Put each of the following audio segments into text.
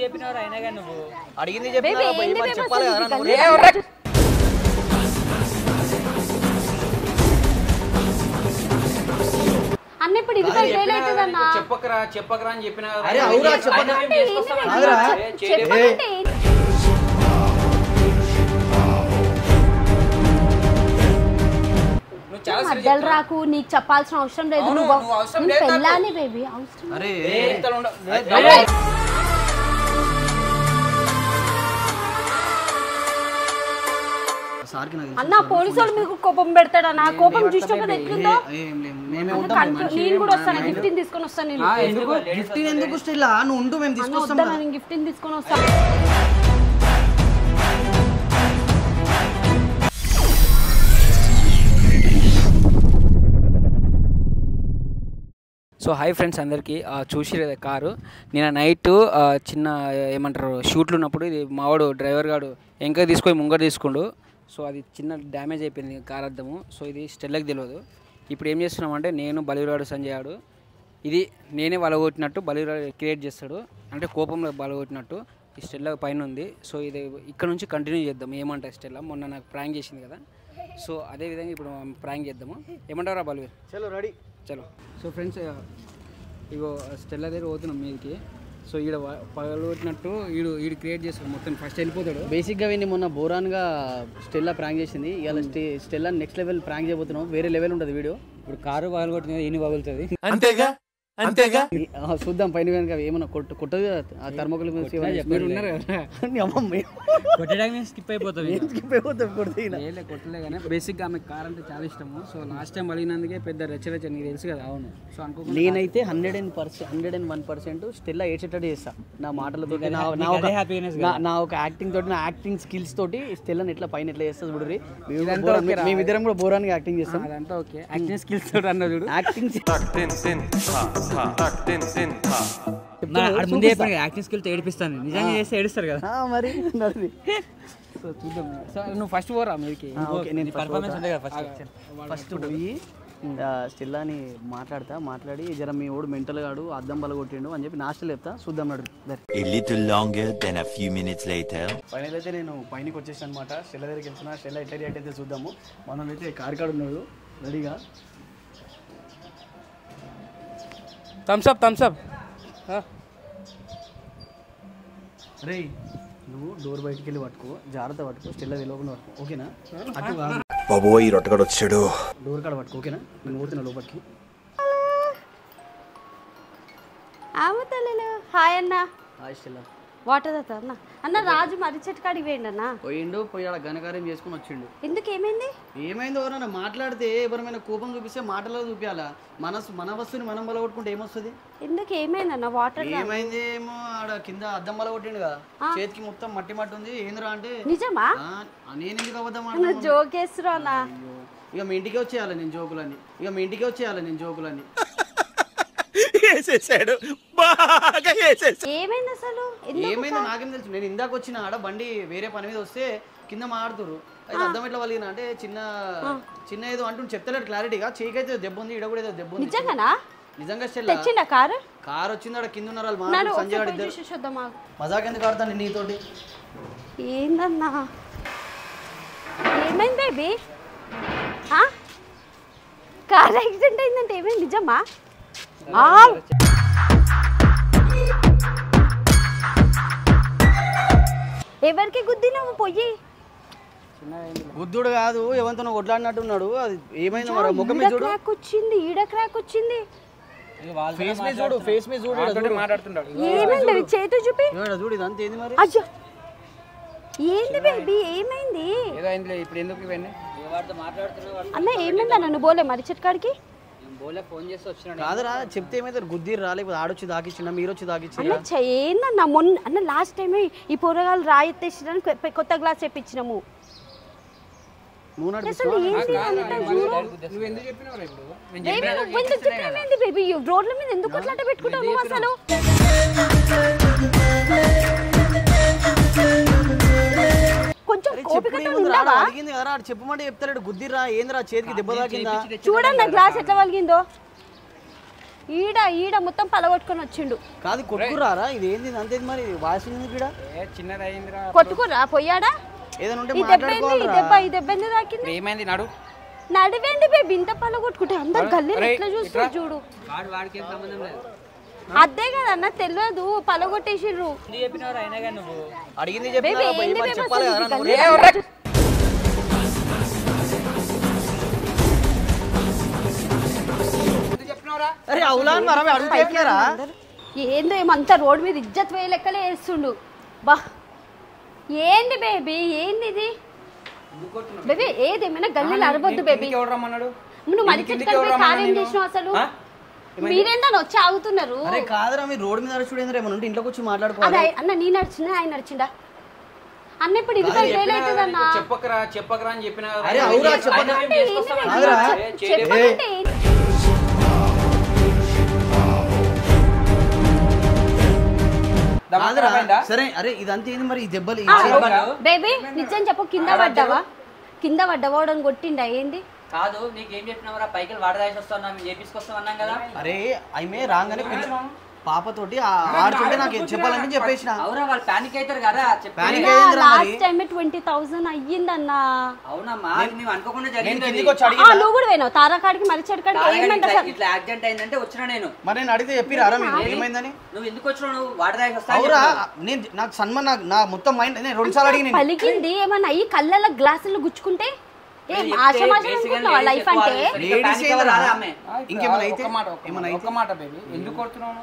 చెప్పినావు అయినా కానీ నువ్వు అడిగింది చెప్పాలి కదా. అన్న ఇప్పుడు ఇది లేట్ అవుతుందన్న. చెప్పకరా అని చెప్పినా అరే అవురా చెప్పకరా. మధ్యలో రాకు, నీకు చెప్పాల్సిన అవసరం లేదు. నువ్వు పెళ్ళాలి బేబీ అవసరం. అన్న పోలీసు వాళ్ళు మీకు కోపం పెడతాడా? నా కోపం చూసినప్పుడు ఎట్లుందో. నేను కూడా వస్తాను, గిఫ్ట్ తీసుకొని వస్తాను. నేను గిఫ్ట్ తీసుకొని వస్తాను. సో హాయ్ ఫ్రెండ్స్ అందరికీ, చూసిరేదా కారు నిన్న నైట్ చిన్న ఏమంటారు షూట్లు ఉన్నప్పుడు ఇది మావాడు డ్రైవర్ గాడు ఇంకా తీసుకొని ముంగట తీసుకుండు. సో అది చిన్న డ్యామేజ్ అయిపోయింది కార్ అద్దము. సో ఇది స్టెల్లాకి తెలియదు. ఇప్పుడు ఏం చేస్తున్నామంటే నేను బలిరాడు సంజయ్ ఆడు ఇది నేనే వలగొట్టినట్టు బలిరాడు క్రియేట్ చేస్తాడు, అంటే కోపంలో బలగొట్టినట్టు. ఈ స్టెల్లా పైన ఉంది. సో ఇది ఇక్కడ నుంచి కంటిన్యూ చేద్దాం. ఏమంటారు స్టెల్లా మొన్న నాకు ప్రాంక్ చేసింది కదా, సో అదేవిధంగా ఇప్పుడు ప్రాంక్ చేద్దాము. ఏమంటారా బలివీర్? చలో రెడీ చలో. సో ఫ్రెండ్స్ ఇగో స్టెల్లా దగ్గర పోతున్నాం మీదకి. సో ఈడ పగలగొట్టినట్టు ఈడు క్రియేట్ చేస్తాడు మొత్తం. ఫస్ట్ వెళ్ళిపోతాడు. బేసిక్గా విని మొన్న బోరాన్గా స్టెల్లా ప్రాంక్ చేసింది. ఇవాళ స్టెల్లా నెక్స్ట్ లెవెల్ ప్రాంక్ చేయబోతున్నాం. వేరే లెవెల్ ఉంటుంది వీడియో. ఇప్పుడు కారు పగలగొట్టినది ఈయన పగులుతుంది. అంతేగా చూద్దాం. పైన కనుక ఏమన్నా కొట్టదు థర్మోకోల్ మీరు ఉన్నారు కదా, స్కిప్ అయిపోతుంది. కొట్టలే కానీ బేసిక్గా ఆమె కార్ అంటే చాలా ఇష్టము. సో లాస్ట్ టైం అడిగినందుకే పెద్ద రెచ్చరెచ్చ నీకు తెలుసు కదా. అవును. సో అనుకో నేనైతే 101% స్టెల్లా ఏడ్చేటట్టు చేస్తా నా మాటలతో, నా ఒక యాక్టింగ్ తోటి, నా యాక్టింగ్ స్కిల్స్ తోటి స్టెల్లాని ఎట్లా పైన ఎట్లా చేస్తా చూడరి. మేమిద్దరం కూడా బోరాన్గా యాక్టింగ్ చేస్తాం. అదంతా ఓకే. యాక్టింగ్ స్కిల్స్ తోటి అన్న చూడు. యాక్టింగ్ ముందే యాక్టింగ్ స్కిల్తో ఏడిపిస్తాను. నిజంగా చేస్తే ఏడుస్తారు కదా మరి. సో చూద్దాం. సో నువ్వు ఫస్ట్ పోరా మీరికి. పర్ఫార్మెన్స్ ఉంది కదా ఫస్ట్ పోయి స్టెల్లాని మాట్లాడి జర మీ ఓడు మెంటల్ గాడు అద్దం బలగొట్టిండు అని చెప్పి నాస్టల్ చెప్తా. చూద్దాం నడు. ఫైనల్ అయితే నేను పైనకి వచ్చేసాను అనమాట. స్టెల్లా దగ్గరికి వెళ్తున్నా. స్టెల్లా ఎట్లా రియాక్ట్ అయితే చూద్దాము. మనం అయితే కార్ కాడు ఉన్నాడు రెడీగా. Thums up. రే నువ్వు డోర్ బయటికి వెళ్ళి పట్టుకో, జాగ్రత్త పట్టుకో, స్టెల్లా తెలియకుండా పట్టుకో, ఓకేనా? అటు బాబోయ్ రొట్టగడ వచ్చాడు. డోర్ కాడ పట్టుకో, ఓకేనా? నేను పోతున్నా లోపలికి. హాయ్ అన్న. Hi Stella. వాటర్ అన్న. అన్న రాజు మర్రి చెట్టు కాడికి పోయిండు అన్న. పోయి ఆడ ఘనకార్యం చేసుకుని వచ్చిండు. ఎందుకు ఏమైంది? ఏమైంది? ఎవరైనా మాట్లాడితే ఎవరైనా కోపం చూపిస్తే మాటలో చూపించాలా? మన వస్తువుని మనం బలగొట్టుకుంటే ఏమొస్తుంది? ఎందుకు ఏమైంది అన్న? వాటర్ ఏమైంది ఏమో, ఆడ కింద అద్దం బలగొట్టిండు కదా, చేతికి మొత్తం మట్టి ఉంది. ఏంద్రా అంటే నిజమా? నేను ఎందుకు అబద్ధం జోక్ వేస్తున్నా అన్న. ఇక మీ ఇంటికే వచ్చేయాలి నేను జోకులని. ఏమైంది అసలు? ఏమైంది నాకేం తెలుసు. నేను ఇందాక వచ్చిన ఆడ బండి వేరే పని మీద వస్తే కింద మాట్లాడుతురు. అయితే అర్థం ఎట్లా వలిగిన అంటే చిన్న ఏదో అంటూ చెప్తలేడు క్లారిటీగా. చేయికైతే దెబ్బ ఉంది, ఇడ కూడా ఏదో దెబ్బ ఉంది. నిజంగా స్టెల్లా కార్ వచ్చింది. ఆడ కింద ఉన్నారు వాళ్ళు. సంజయ్ గారు ఇద్దరు మజాక్ ఎందుకు ఆడతాను నీతోటి? ఏందన్నా ఏమైంది బేబీ? కార్ యాక్సిడెంట్ అయిందంటే ఏమైంది? నిజమా? ఎవరికి గుద్దినావు? పొయ్యి గుద్దుడు కాదు, ఎవరితో కొట్లాడినట్టున్నాడు. అది ఏమైంది మరి? ముఖం మీద చూడు. ఈడ క్రాక్ వచ్చింది. ఫేస్ మీద చూడు మాట్లాడుతున్నాడు. ఏమైంది? చేతు చూపి చూడు. ఇదంతా ఏంది మరి? అయ్యో ఏంది బేబీ? ఏమైంది? ఇప్పుడు ఎందుకు ఇవన్నీ అన్న? ఏమైంది అన్న? నువ్వు పోలే మర్రి చెట్టు కాడికి? ఫోన్ చేసి వచ్చిన కాదురా, చెప్తే ఏమైతే గుద్దిరు రాలేకపోతే ఆడొచ్చి దాకిచ్చిన, మీరు వచ్చి దాకిచ్చిన. ఏందన్న మొన్న అన్న లాస్ట్ టైం ఈ పొరగాలు రాయి ఎత్తేసిన కొత్త గ్లాస్ చెప్పించినాము. రోడ్ల మీద ఎందుకు అట్లా పెట్టుకుంటావు నువ్వు అసలు? కొంచెం చెప్పమంటే చెప్తాడు. గుద్దిరా ఏంద్రా చేతికి దెబ్బ తాకిందా? చూడండి గ్లాస్ ఎట్లా వలిగిందో. ఈడ ఈడ మొత్తం పలగొట్టుకొని వచ్చిండు. కాదు కొట్టుకురారా ఇది ఏంది అంతేది మరి వాసింది కూడా చిన్నది అయిందిరా. కొట్టుకురా పోయాడా? ఏదైనా ఉంటే ఈ దెబ్బ ఏంది? ఈ మాట్లాడుకోవాలిరా. దెబ్బ ఎందుకు తాకింది? ఏమైంది నడు. నడివేంది బేబీ ఇంత పలగొట్టుకుంటే అందరు గల్లీలు ఎట్లా చూస్తారు చూడు. వాడికి ఏం సంబంధం లేదు. అదే కదన్న తెలియదు పలగొట్టేసిర్రు. చెప్పినవారు అయినా కానీ నువ్వు అడిగింది బేబీ చెప్పినా ఏంది బేబీ చెప్పాలి అసలు కదా ఈ నువ్వు. గల్లీలు ఎట్లా చూస్తారు? అరే అవులాన్ మరి అడుగుతా చెప్పినారా ఏందో ఏమంతా రోడ్ మీద ఇజ్జత్ వేయ లెక్కలే వేస్తుండు. బా ఏంది బేబీ ఏంది ఇది? బేబీ ఏదేమైనా గల్లీలో అరవద్దు బేబీ. ఎవరు రమ్మన్నాడు? నువ్వు మరి చెట్టుకొని కార్యం చేసినావు అసలు. మీరేందని వచ్చి ఆగుతున్నారు. అరే కాదురా మీరు రోడ్ మీద నడుచుడు ఏమన్నా ఉంటే ఇంట్లోకి వచ్చి అదే మాట్లాడుకోవాలి. అన్న నీ నడిచిందా ఆయన నడిచిందా అన్న? ఇప్పుడు ఇది వేలవుతుందన్న. చెప్పకరా చెప్పకరా అని చెప్పిన కదా. అరే అవురా చెప్పండి కాదురా. చెప్పమంటే కాదురా సరే అరే ఇదంతా ఏంది మరి ఈ దెబ్బలు బేబీ నిజం చెప్పు కింద పడ్డావా? కింద పడ్డావా? వాడని కొట్టిండా ఏంది? కాదు నీకేం చెప్పినావురా పైకి వాడదాసి వస్తాను మేము చేపించుకొస్తాం అన్నాం కదా. అరే అయిమే రాగానే పాపతోటి ఆడుతుంటే నాకు చెప్పాలని చెప్పేసిన. అవురా వాళ్ళు ప్యానిక్ అవుతారు కదా. ప్యానిక్ అయ్యిందిరా మరి. Last time 20,000 అయ్యిందన్నా. అవునమ్మా మేము అనుకోకుండా నేను జరిగింది. కిందికి వచ్చి అడిగినా నువ్వు కూడా పోయినావు తారాకాడికి మరి చెడుకాడికి ఏమంటే అసలు ఇట్లా యాక్సిడెంట్ అయిందంటే వచ్చినా నేను. మరి నేను అడిగితే చెప్పిరారా మీకు ఏమైందని? నువ్వు ఎందుకు వచ్చినావు? నువ్వు వాడదాసి వస్తా అవురా నేను నాకు సన్మాన్ నా మొత్తం మైండ్ నేను 2 సార్లు అడిగిన. పలికింది ఏమన్నా అయ్యి కళ్ళల్లో గ్లాసులు గుచ్చుకుంటే ఏం ఆశమాషం అనుకుంటున్నావా లైఫ్ అంటే? ఇంకేమైనా అయితే ఒక్క మాట బేబీ ఎందుకు కొడుతున్నావు?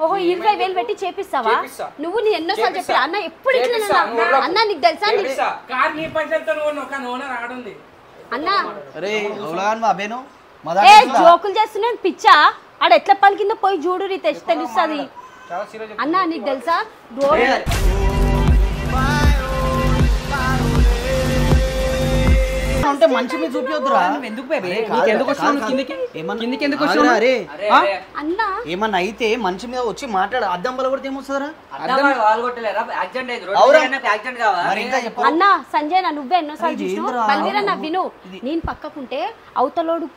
ఓహో 20,000 పెట్టి చేపిస్తావా? నువ్వు నీ ఎన్నోసార్లు చెప్పి అన్న ఎప్పుడు ఇట్లా అన్న నీకు తెలుసా అన్న అరే అవులాన్ బాబేను ఏ జోకులు చేస్తున్నాను పిచ్చా ఆడ ఎట్లా పలికిందో పోయి చూడు రీ తెలుస్తుంది అన్న. నీకు తెలుసా రోడ్ అంటే మంచి మీద చూపియొద్దురా. ఎందుకు బేబీ ఎందుకు వచ్చినావు కిందికి? కిందికి ఎందుకు వచ్చినావు? అరే అన్న ఏమన్నా అయితే మంచి మీద వచ్చి మాట్లాడు. అద్దం బల కొడితే ఏమొస్తుందిరా? వాళ్ళు కొట్టలేరా యాక్సిడెంట్ అయింది యాక్సిడెంట్ కావా? మరి ఇంకా చెప్పు అన్న సంజయ్ నువ్వే ఎన్నోసార్లు చూసినావు బల్వీరా నా విను. నేను పక్కకుంటే అవతలోడు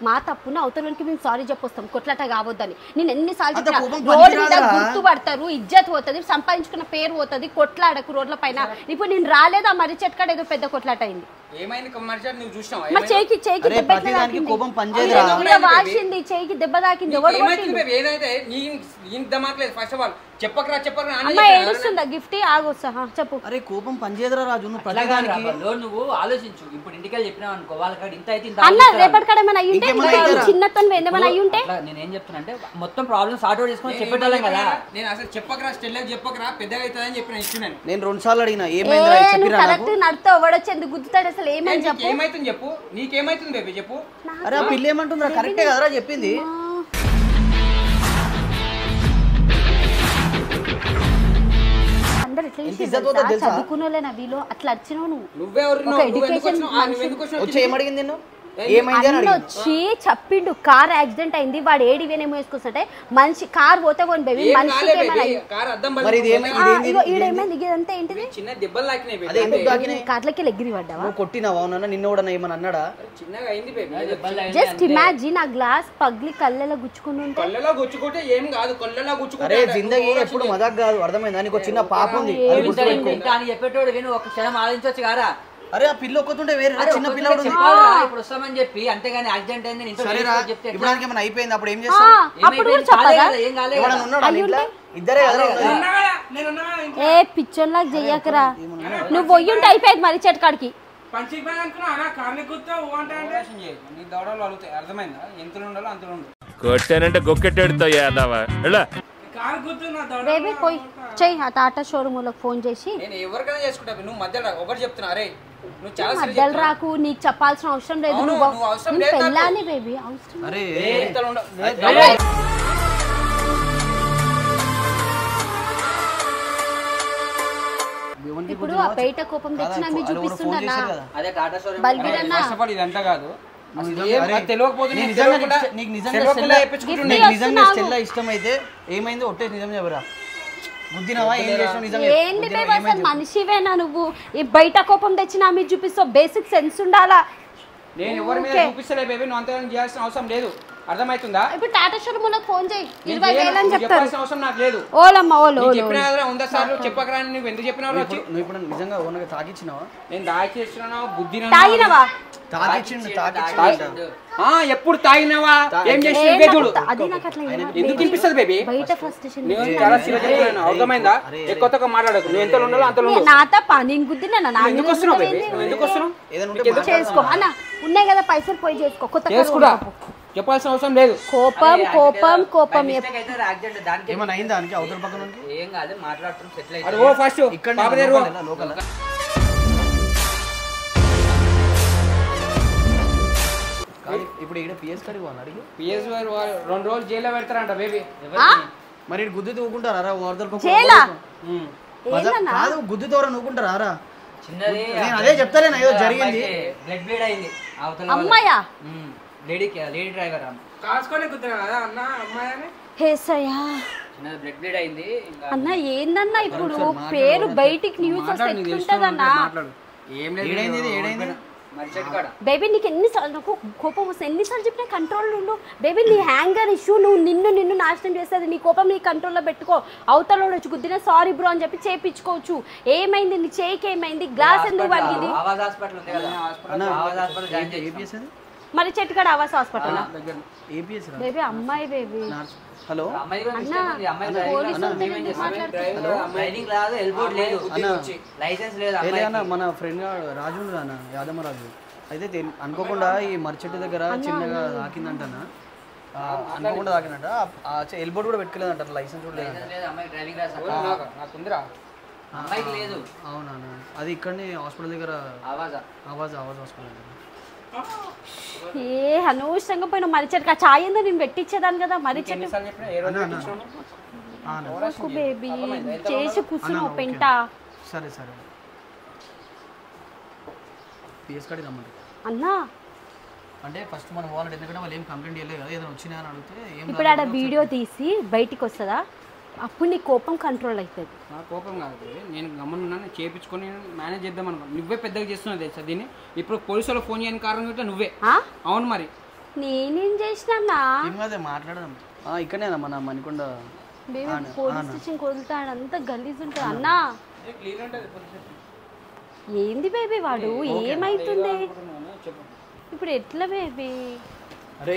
మా తప్పున అవతలోనికి మేము సారీ చెప్పొస్తాం కొట్లాట కావద్దని. నేను ఎన్నిసార్లు చెప్పినా రోడ్డు మీద గుర్తుపడతారు ఇజ్జత్ పోతుంది సంపాదించుకున్న పేరు పోతుంది కొట్లాడకు రోడ్ల పైన. ఇప్పుడు నేను రాలేదా మరి చెట్కాడ ఏదో పెద్ద కొట్లాట అయింది. ఏమైంది కమర్షియల్ నువ్వు చూసినావా? మరి చేయికి దెబ్బ ఎట్లా తాకింది? కోపం పనిచేయదురా. వాసింది చేయికి దెబ్బ తాకింది. ఏదైతే నీ దమాకలేదు ఫస్ట్ ఆఫ్ ఆల్ చెప్పకరా చెప్పకరా అమ్మ ఏడుస్తుందా గిఫ్ట్ ఆగొస్తా చెప్పు. అరే కోపం పనిచేయదురా రాజు నువ్వు అట్లా కాదు ప్రతిదానికి. రా బల్లో, నువ్వు ఆలోచించు. ఇప్పుడు ఇంటికి వెళ్ళి చెప్పినావు అనుకో వాళ్ళకి ఇంత అయితే ఇంత అన్న రేపటి కాడ ఏమైనా అయ్యి ఉంటే చిన్నతో ఏమైనా అయ్యి ఉంటే నేనేం చెప్తున్నా అంటే మొత్తం ప్రాబ్లమ్ సార్ట్ అవుట్ చేసుకొని చెప్పేటోళ్ళం కదా. నేను అసలు చెప్పకరా స్టెల్ చెప్పకరా పెద్దగా అవుతుందని చెప్పిన ఇస్తున్నాను. నేను 2 సార్లు అడిగినా ఏమైందిరా చెప్పిరా నాకు. కరెక్ట్ నడుతా ఎవడొచ్చి ఎందుకు గుద్దుతాడు అసలు ఏమని చెప్పు. ఏమైతుంది చెప్పు నీకేమైతుంది బేబీ చెప్పు. అరే ఆ పిల్ల ఏమంటుందిరా కరెక్టే కదరా చెప్పింది. అందరు ఎట్లా చదువుకున్న వీళ్ళు అట్లా వచ్చినావు వచ్చి ఏమడిగింది నిన్ను ఏమైంది అని అడిగింది. వచ్చి చెప్పిండు కార్ యాక్సిడెంట్ అయింది వాడు ఏడివేనేమో వేసుకొస్తుంటే మనిషి కార్ పోతే పోను బేబీ మనిషికి మరి ఇది ఏమైంది ఈడేమైంది ఇదంతా ఏంటిది చిన్న దెబ్బలు తాకినాయి అదే ఎందుకు తాకినాయి? కార్లకి ఎగిరి పడ్డావా? నువ్వు కొట్టినావా అవునా నిన్న కూడా ఏమని అన్నాడా? చిన్నగా అయింది బేబీ. జస్ట్ ఇమాజిన్ ఆ గ్లాస్ పగిలి కళ్ళలో గుచ్చుకుని ఉంటే. కళ్ళలో గుచ్చుకుంటే ఏం కాదు కళ్ళలో గుచ్చుకుంటే. అరే జిందగీ ఎప్పుడు మజాక్ కాదు అర్థమైందా? నీకు చిన్న పాప ఉంది అది గుర్తుపెట్టుకో. ఇంకా అని చెప్పేటోడు విను ఒక క్షణం ఆలోచించవచ్చు కారా. అరే ఆ పిల్ల ఒక్కతుంటే వేరే చిన్న పిల్లడు ఉంది. ఇప్పుడు వస్తామని చెప్పి అంతేగాని యాక్సిడెంట్ అయింది సరేరా చెప్తే ఇప్పుడు ఏమైనా అయిపోయింది అప్పుడు ఏం చేస్తావు? అప్పుడు కూడా చెప్పదా? ఏం కాలేదు. ఎవడన్నా ఉన్నాడా నీ ఇంట్లో? ఇద్దరే కదా ఏ పిచ్చోన్లాగా చెయ్యకరా నువ్వు పోయి ఉంటే అయిపోయేది మరి చెట్కాడికి. నీ దౌడలు అడుగుతాయి అర్థమైందా? ఎంతలు ఉండాలో అంతలు ఉండు. కొట్టానంటే గొక్కెట్టాడుతావు యాదవా. బేబీ పోయి చెయ్యి ఆ టాటా షోరూమ్లోకి ఫోన్ చేసి. నేను ఎవరికైనా చేసుకుంటా నువ్వు మధ్యలో ఒకటి చెప్తున్నా. అరే నువ్వు చాలా మధ్యలో రాకు నీకు చెప్పాల్సిన అవసరం లేదు. నువ్వు పెళ్ళాని బేబీ అవసరం. అరే ఇప్పుడు ఆ బయట కోపం తెచ్చినా మీరు చూపిస్తున్నా అదే టాటా షోరూమ్ బల్బీరన్నా ఫస్ట్ ఆఫ్ ఆల్ ఇదంతా కాదు. తెలియకపోతే నీకు నిజంగా స్టెల్లా ఇష్టం అయితే ఏమైంది ఒట్టేసి నిజం చెప్పరా? బుద్ధినవా ఏం చేసినావు నిజం ఏంటి బేబీ అసలు మనిషివేనా నువ్వు? ఈ బయట కోపం తెచ్చినా మీరు చూపిస్తావు బేసిక్ సెన్స్ ఉండాలా. నేను ఎవరి మీద చూపిస్తలే బేబీ నువ్వు అంతగా చేయాల్సిన అవసరం లేదు. అర్థమవుతుందా? ఇప్పుడు టాటా షోరూమ్ ఫోన్ చేయి, నేను 20,000 అని చెప్తారు. చెప్పాల్సిన అవసరం నాకు లేదు. ఓలమ్మ ఓలో నేను చెప్పినా కదా 100 సార్లు చెప్పకరా, నువ్వు ఎందుకు చెప్పినావు? నువ్వు ఇప్పుడు నిజంగా ఓనగా తాగిచ్చినావా? నేను దాచేస్తున్నావు బుద్ధి తాగినవా? తాగిచ్చిండు. ఎప్పుడు తాగినావా? ఏం చేసిన చూడు. అది నాకు అట్లా ఎందుకు తినిపిస్తుంది బేబీ? బయట ఫ్రస్ట్రేషన్ నేను చాలా సీరియస్ చెప్తున్నాను, అర్థమైందా? కొత్తగా మాట్లాడకు. నువ్వు ఎంత ఉండాలో అంత ఉండు. నా తప్ప నేను గుద్దినా నా ఎందుకు వస్తున్నావు బేబీ? నువ్వు ఎందుకు వస్తున్నావు? చేసుకో అన్న, ఉన్నాయి కదా పైసలు పోయి చేసుకో. కొత్త చేసుకురా, చెప్పాల్సిన అవసరం లేదు. కోపం కోపం కోపం యాక్సిడెంట్ దానికి ఏమైనా అయిందా దానికి అవతల పక్కన ఏం కాదు, మాట్లాడుతున్నాం సెటిల్ అది అయితే ఓ ఫస్ట్ ఇక్కడ లోకల్ ఇప్పుడు ఈడ పిఎస్ కడిగి అడిగి పిఎస్ 2 రోజులు జైల్లో పెడతారంట బేబీ. మరి గుద్దు తూకుంటారా అవతల చేలా కాదు, గుద్దు తోర నూకుంటారా రా? చిన్నది నేను అదే చెప్తాలేనా, ఏదో జరిగింది. బ్లడ్ బ్లీడ్ అయింది అవతల అమ్మాయా లేడీ డ్రైవర్ కాసుకొని కుదురా కదా అన్న అమ్మాయి అని. హేసయ్యా చిన్నది బ్లడ్ బ్లీడ్ అయింది. అన్న ఏందన్నా ఇప్పుడు పేరు బయటికి న్యూస్ వస్తే ఎట్లుంటదన్నా? ఏం లేదు. ఏడైంది మరి చెట్టు కాడ బేబీ నీకు ఎన్నిసార్లు నాకు కోపం వస్తుంది, ఎన్నిసార్లు చెప్పినా కంట్రోల్లో ఉండు బేబీ. నీ హ్యాంగర్ ఇష్యూ నువ్వు నిన్ను నాశనం చేస్తుంది. నీ కోపం నీ కంట్రోల్లో పెట్టుకో. అవతల వచ్చి గుద్దినా సారీ బ్రో అని చెప్పి చేయించుకోవచ్చు. ఏమైంది నీ చేయికి, ఏమైంది గ్లాస్ ఎందుకు పలిగింది? ఆవాజ్ హాస్పిటల్ ఉంది కదా, ఆవాజ్ హాస్పిటల్ జాయిన్ ఏపీఎస్ అది మరి చెట్టుకాడ ఆవాస్ హాస్పిటల్ ఏపీఎస్ రా. బేబీ అమ్మాయి బేబీ. హలో అమ్మాయి కూడా అన్న, మిస్టేక్ ఉంది. అమ్మాయి డ్రైవింగ్ రాదు, ఎల్బోర్డ్ లేదు, లైసెన్స్ లేదు. ఏలే అన్న, మన ఫ్రెండ్ రాజు అన్న యాదమ్మ రాజు అయితే అనుకోకుండా ఈ మర్చెట్టు దగ్గర చిన్నగా తాకిందంటనా, అనుకోకుండా తాకిందంట. ఎల్బోర్డ్ కూడా పెట్టుకోలేదంట, లైసెన్స్ కూడా లేదంట. లేదు, అమ్మాయి డ్రైవింగ్ రాదు. నాకుందిరా. అమ్మాయికి లేదు. అవునా? అది ఇక్కడనే హాస్పిటల్ దగ్గర ఆవాజ్ హాస్పిటల్ దగ్గర. ఏ అనవసరంగా పోయిన మరి చెట్టు చాయ్ ఏందో నేను పెట్టించేదాన్ని కదా. మరి చెట్టు ఎన్నిసార్లు చెప్పినా ఏ రోజు పెట్టించినావు? బేబీ చేసి కూర్చున్నావు పెంట. సరే పిఎస్ కాడికి రమ్మంటారు అన్నా. అంటే ఫస్ట్ మనం వాళ్ళని, ఎందుకంటే వాళ్ళు ఏం కంప్లైంట్ చేయలేదు కదా, ఏదైనా వచ్చినా అని అడిగితే ఏం ఇప్పుడు ఆడ వీడియో తీసి బయటికి వస్తుందా? అప్పుడు నీ కోపం కంట్రోల్ అవుతుంది. నా కోపం కాదు, నేను గమనున్నాను చేయించుకొని మేనేజ్ చేద్దాం అనుకో. నువ్వే పెద్దగా చేస్తున్నావు తెలుసా దీన్ని. ఇప్పుడు పోలీసులు ఫోన్ చేయని కారణం కూడా నువ్వే. అవును మరి నేనేం చేసినా? ఏం కాదే మాట్లాడదాం. ఇక్కడనేనా మన మణికొండ పోలీస్ స్టేషన్ వదులుతాడు, అంతా గలీజ్ ఉంటుంది అన్నా. ఏంది బేబీ వాడు, ఏమైతుంది ఇప్పుడు? ఎట్లా బేబీ? అరే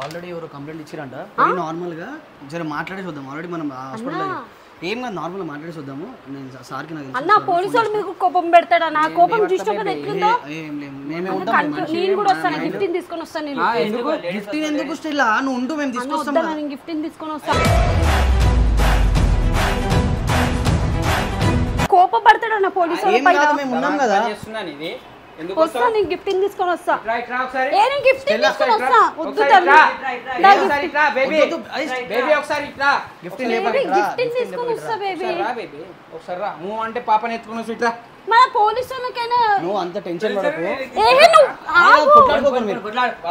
ఆల్రెడీ ఎవరో కంప్లైంట్ ఇచ్చిరంట. నార్మల్ గా జర మాట్లాడేసి వద్దాం. ఆల్రెడీ మనం హాస్పిటల్ ఏం కాదు, నార్మల్ గా మాట్లాడేసి వద్దాము. నేను సార్కి నాకు అన్న పోలీసు వాళ్ళు మీకు కోపం పెడతాడా? నా కోపం చూసినా కదా ఎట్లుందో. నేను కూడా వస్తాను, గిఫ్ట్ తీసుకొని వస్తాను. నేను ఎందుకు గిఫ్ట్ ఎందుకు స్టిల్ నువ్వు ఉండు, మేము తీసుకొస్తాం. నేను గిఫ్ట్ తీసుకొని వస్తాను. కోపపడతాడన్న పోలీసు వాళ్ళు పైన. మేము ఉన్నాం కదా. చేస్తున్నాను ఇది. ఎందుకు వస్తా, నేను గిఫ్ట్ తీసుకొని వస్తా. రైట్ రా ఒకసారి. ఏ నేను గిఫ్ట్ తీసుకొని వస్తా. వద్దు తల్లి, ఒకసారి ఇట్లా బేబీ. బేబీ ఒకసారి ఇట్లా గిఫ్ట్ గిఫ్ట్ తీసుకొని వస్తా బేబీ. రా బేబీ ఒకసారి రా. నువ్వు అంటే పాపని ఎత్తుకొని వస్తు ఇట్లా. మన పోలీసు వాళ్ళకైనా నువ్వు అంత టెన్షన్ పడకు.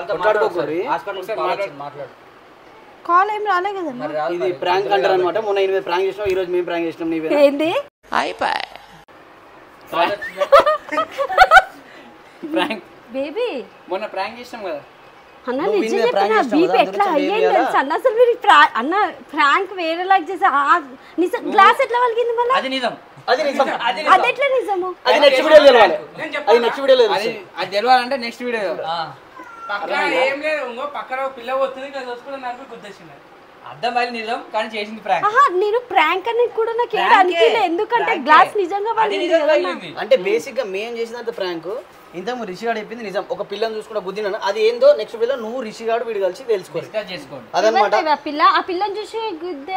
కొట్లాడుకోకూడదు. మాట్లాడు. కాల్ ఏం రాలే కదా. ఇది ప్రాంక్ అంటారు అనమాట. మొన్న 8 ప్రాంక్ చేసినాం, ఈ రోజు మేము ప్రాంక్ చేసినాం. నీవే ఏంది ప్రాంక్ బేబీ? మొన్న ప్రాంక్ చేసినాం కదా అన్న. నిజం చెప్పిన బీపీ ఎట్లా అయ్యింది తెలుసా అన్న? అసలు మీరు అన్న ఫ్రాంక్ వేరే లాగా చేసా. నిజం గ్లాస్ ఎట్లా వలిగింది మళ్ళీ? అది నిజం. అది ఎట్లా నిజము? అది నెక్స్ట్ వీడియో తెలవాలి. అది నెక్స్ట్ వీడియో లేదు. అది తెలవాలంటే నెక్స్ట్ వీడియో. పక్కన ఏం లేదు, ఇంకో పక్కన పిల్ల వస్తుంది కదా, చూసుకుని నాకు గుర్తొచ్చింది. అర్థం అయింది నిజం, కానీ చేసింది ప్రాంక్. నేను ప్రాంక్ అనేది కూడా నాకు ఏం అనిపించలేదు. ఎందుకంటే గ్లాస్ నిజంగా పలిగింది. అంటే బేసిక్ గా మేము చేసినంత ప్రాంక్ ఇంతకు రిషిగాడు చెప్పింది నిజం. ఒక పిల్లని చూసుకుంటా గుద్దినాను, అది ఏందో నెక్స్ట్ పిల్ల నువ్వు రిషిగాడు వీడు కలిసి తెలుసుకోవాలి. చేసుకోండి అదనమాట. పిల్ల ఆ పిల్లని చూసి గుద్దే.